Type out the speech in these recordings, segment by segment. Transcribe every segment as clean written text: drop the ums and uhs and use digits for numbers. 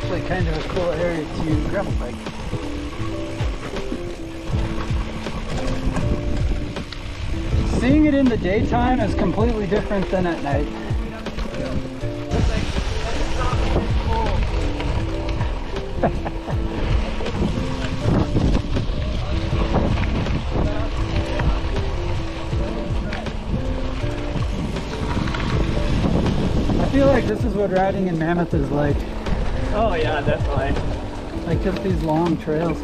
actually kind of a cool area to gravel bike. Seeing it in the daytime is completely different than at night. I feel like this is what riding in Mammoth is like. Oh yeah, definitely. Like just these long trails.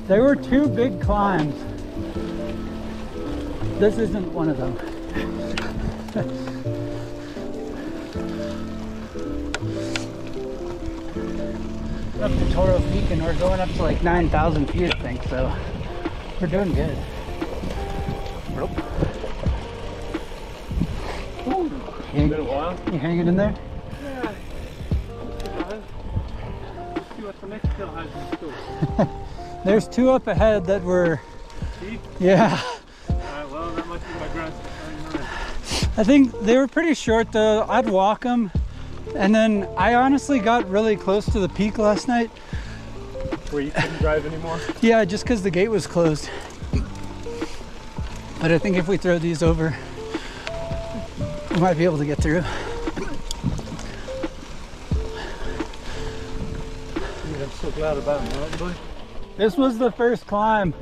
There were two big climbs. This isn't one of them. Up to Toro Peak, and we're going up to like 9,000 feet, I think, so we're doing good. Nope. Been a while. You hanging in there? Yeah. See what the next hill has in store. There's two up ahead that were... See? Yeah. Alright, well, that must be my grass. I think they were pretty short though. I'd walk them. And then I honestly got really close to the peak last night. Where you couldn't drive anymore? Yeah, just because the gate was closed. But I think if we throw these over, we might be able to get through. I'm so glad about it, mountain bike. This was the first climb.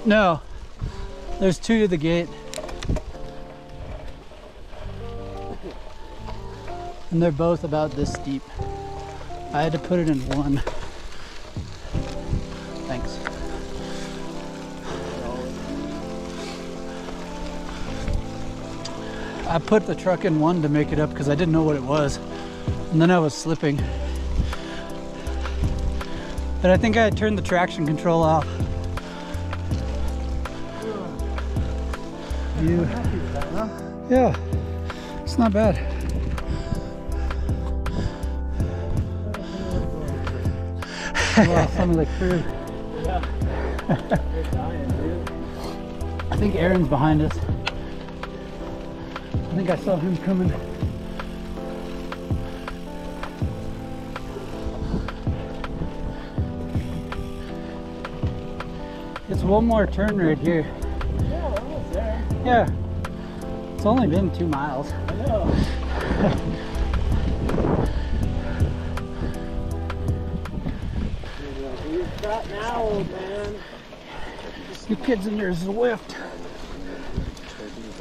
No, there's two to the gate. And they're both about this steep. I had to put it in one. Thanks. I put the truck in one to make it up because I didn't know what it was. And then I was slipping. But I think I had turned the traction control off. You happy with that, huh? Yeah, it's not bad. Well, some of the crew. Yeah. They're dying, dude. I think Aaron's behind us. I think I saw him coming. It's one more turn right here. Yeah, we're almost there. Yeah. It's only been 2 miles. I know. You're fat now, old man. You kids in your Zwift.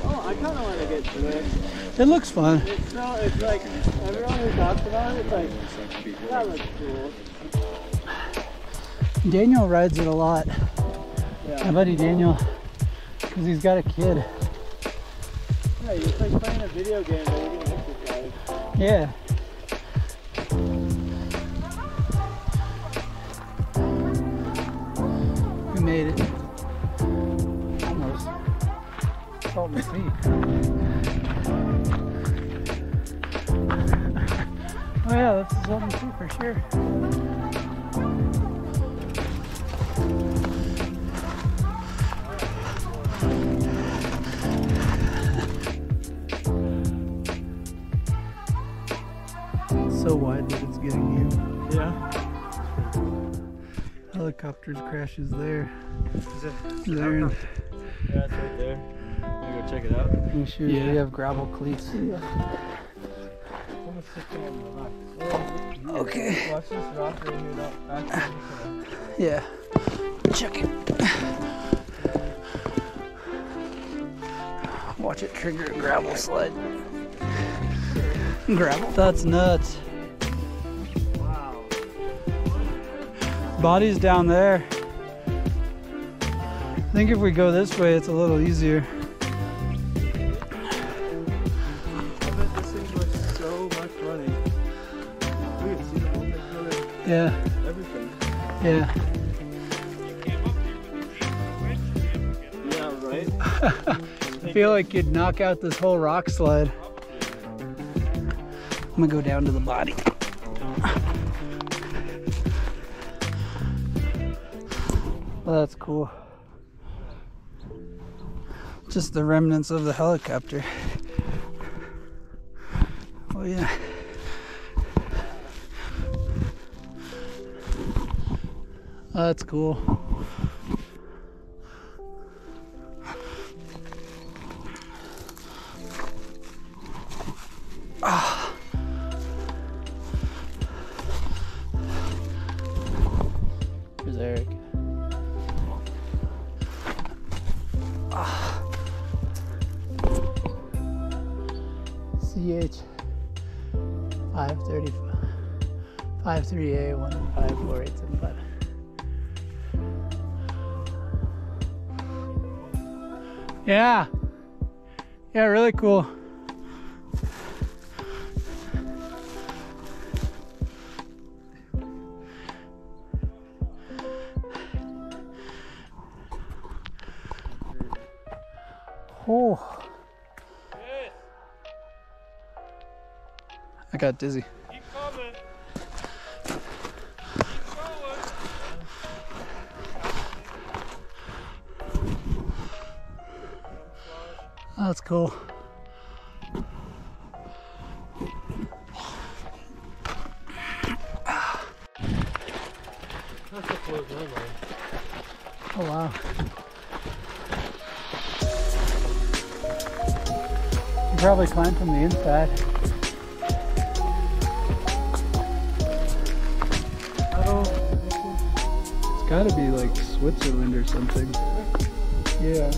Oh, I kind of want to get Zwift. It looks fun. It's so, it's like, everyone who talks about it, it's like, that looks cool. Daniel rides it a lot. Yeah. My buddy Daniel, because he's got a kid. Yeah, it's like playing a video game, but you're gonna exercise. Yeah. We made it. Almost. Salton Sea. Oh yeah, that's the Salton Sea for sure. So wide that it's getting you. Yeah. Helicopters crashes there. Is it? There. Yeah, it's right there. Wanna go check it out? Make sure we have gravel cleats. Okay. Watch this rock right here. Back Yeah. Check it. Watch it trigger a gravel slide. Gravel. That's nuts. Wow. Body's down there. I think if we go this way, it's a little easier. I bet this thing was so much running. We can see the whole thing really. Yeah. Everything. Yeah. Yeah, right? I feel like you'd knock out this whole rock slide. I'm gonna go down to the body. Well, that's cool. Just the remnants of the helicopter. Oh yeah. Oh, that's cool. Ah. Here's Eric. Ah. CH 530 53A 15485. Yeah. Yeah, really cool. Oh. I got dizzy. Keep coming. Keep going. Oh, that's cool. That's a close runway. Oh wow. You probably climb from the inside. It's gotta be like Switzerland or something. Yeah.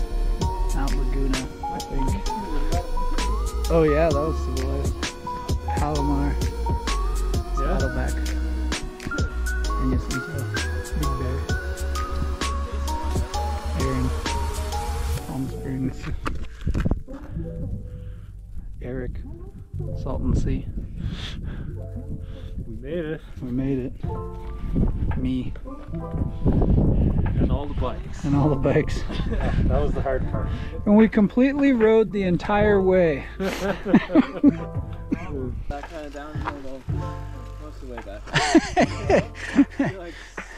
Mount Laguna, I think. Oh yeah, that was civilized. Palomar. Saddleback. And Jacinto. Big Bear. Aaron. Palm Springs. Eric. Salton Sea. We made it. We made it. Me. And all the bikes. And all the bikes. Yeah, that was the hard part. And we completely rode the entire way. That kind of downhill though, most of the way back. You're like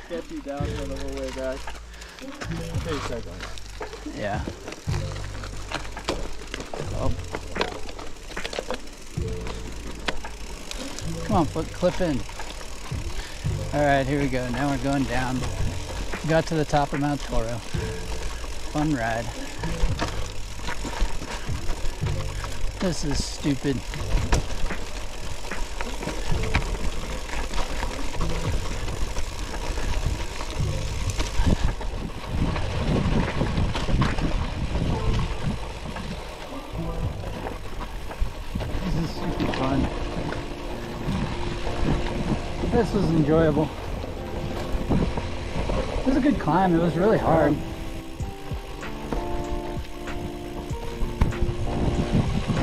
sketchy downhill the whole way back. Okay, you start going. Yeah. Oh. Come on, clip in. Alright, here we go. Now we're going down. Got to the top of Mount Toro. Fun ride. This is stupid. This is super fun. This was enjoyable. It was a good climb. It was really hard.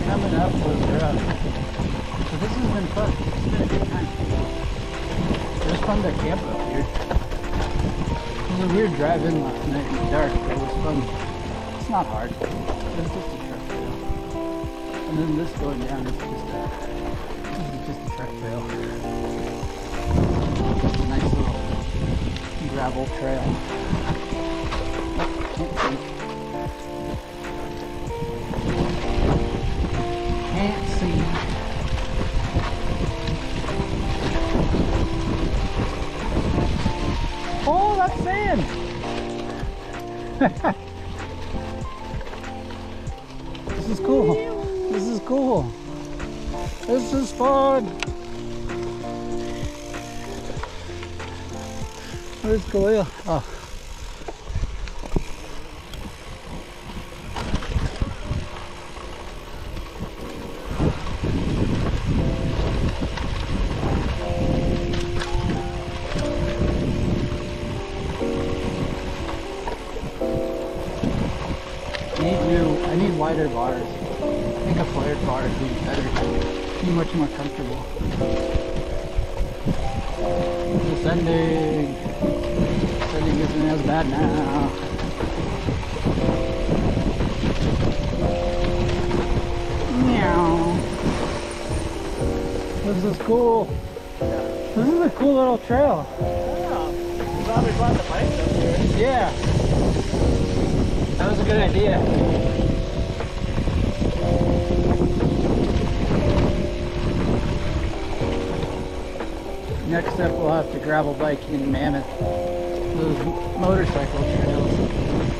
Coming up was rough. So this has been fun. It's been a good time. It was fun to camp up here. It was a weird drive in last night in the dark, but it was fun. It's not hard. It's just a truck trail. And then this going down is just a truck trail. It's a nice little gravel trail. Can't see. Oh, that's sand! This is cool. This is cool. This is fun. Where's Galil? Oh. I need wider bars. I think a flared bar would be better. Be much more comfortable. Descending. Descending isn't as bad now. Meow. This is cool. This is a cool little trail. Yeah. You probably brought the bikes up here. Yeah. That was a good idea. Next up, we'll have to gravel bike in Mammoth. Those motorcycle trails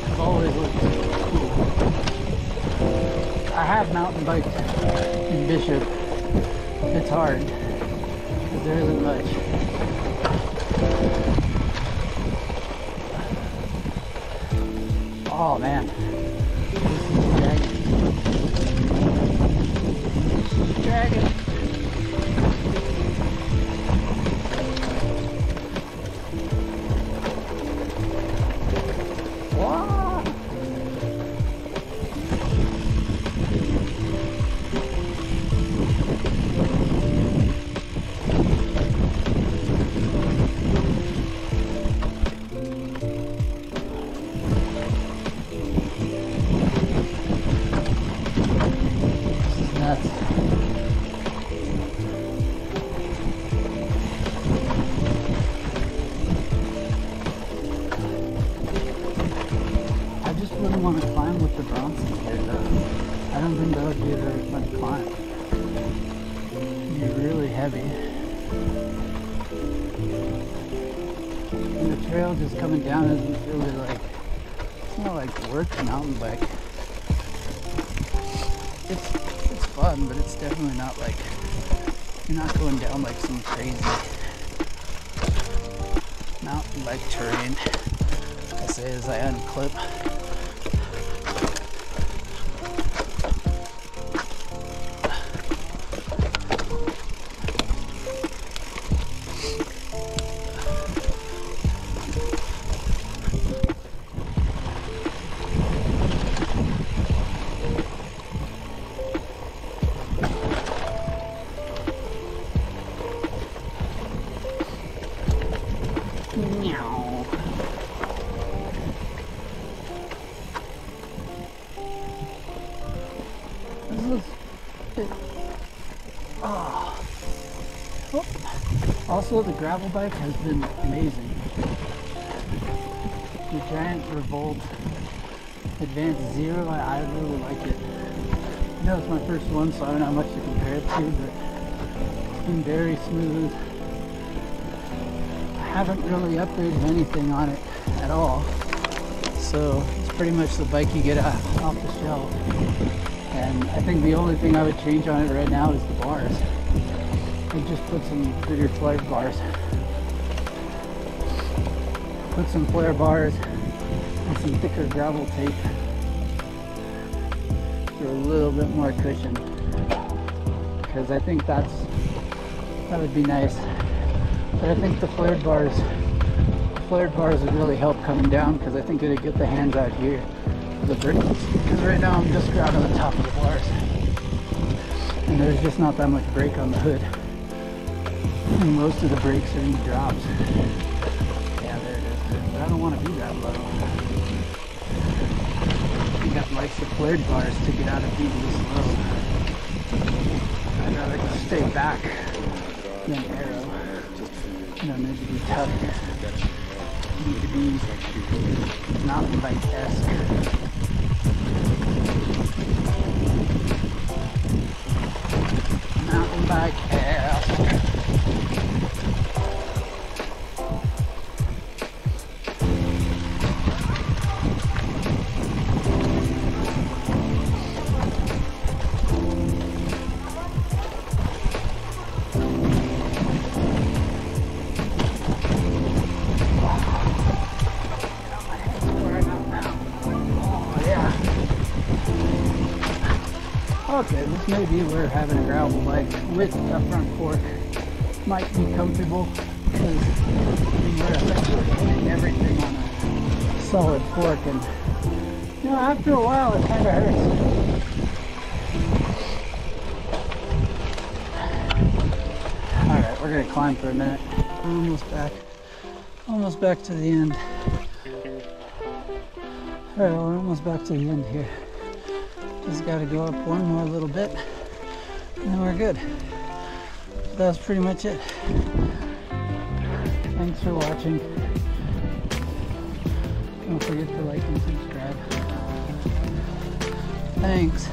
have always looked cool. I have mountain biked in Bishop. It's hard, because there isn't much. Oh man, this is dragging. Want to climb with the Bronsons here though. I don't think that would be a very fun climb. It'd be really heavy. And the trail just coming down isn't really like, it's not like work mountain bike. It's fun, but it's definitely not like, you're not going down like some crazy mountain bike terrain. I say as I unclip. Also, the gravel bike has been amazing. The Giant Revolt Advanced Zero, I really like it. I know it's my first one, so I don't have much to compare it to, but it's been very smooth. I haven't really upgraded anything on it at all, so it's pretty much the bike you get off the shelf. And I think the only thing I would change on it right now is the bars. I just put some bigger flare bars. Put some flare bars and some thicker gravel tape for a little bit more cushion. Because I think that would be nice. But I think the flared bars would really help coming down, because I think it'd get the hands out here for the brakes. Because right now I'm just grabbing the top of the bars. And there's just not that much brake on the hood. And most of the brakes are in the drops. Yeah, there it is. But I don't want to be that low. You got like the flared bars to get out of being this low. I'd rather just stay back than arrow. You don't need to be tough. You need to be mountain bike-esque. Mountain bike-esque. Okay, this may be where having a gravel bike with a front fork might be comfortable, because we're essentially putting everything on a solid fork, and you know, after a while it kind of hurts. Alright, we're going to climb for a minute. We're almost back to the end. Alright, we're almost back to the end here. Just got to go up one more little bit, and then we're good. That's pretty much it. Thanks for watching. Don't forget to like and subscribe. Thanks.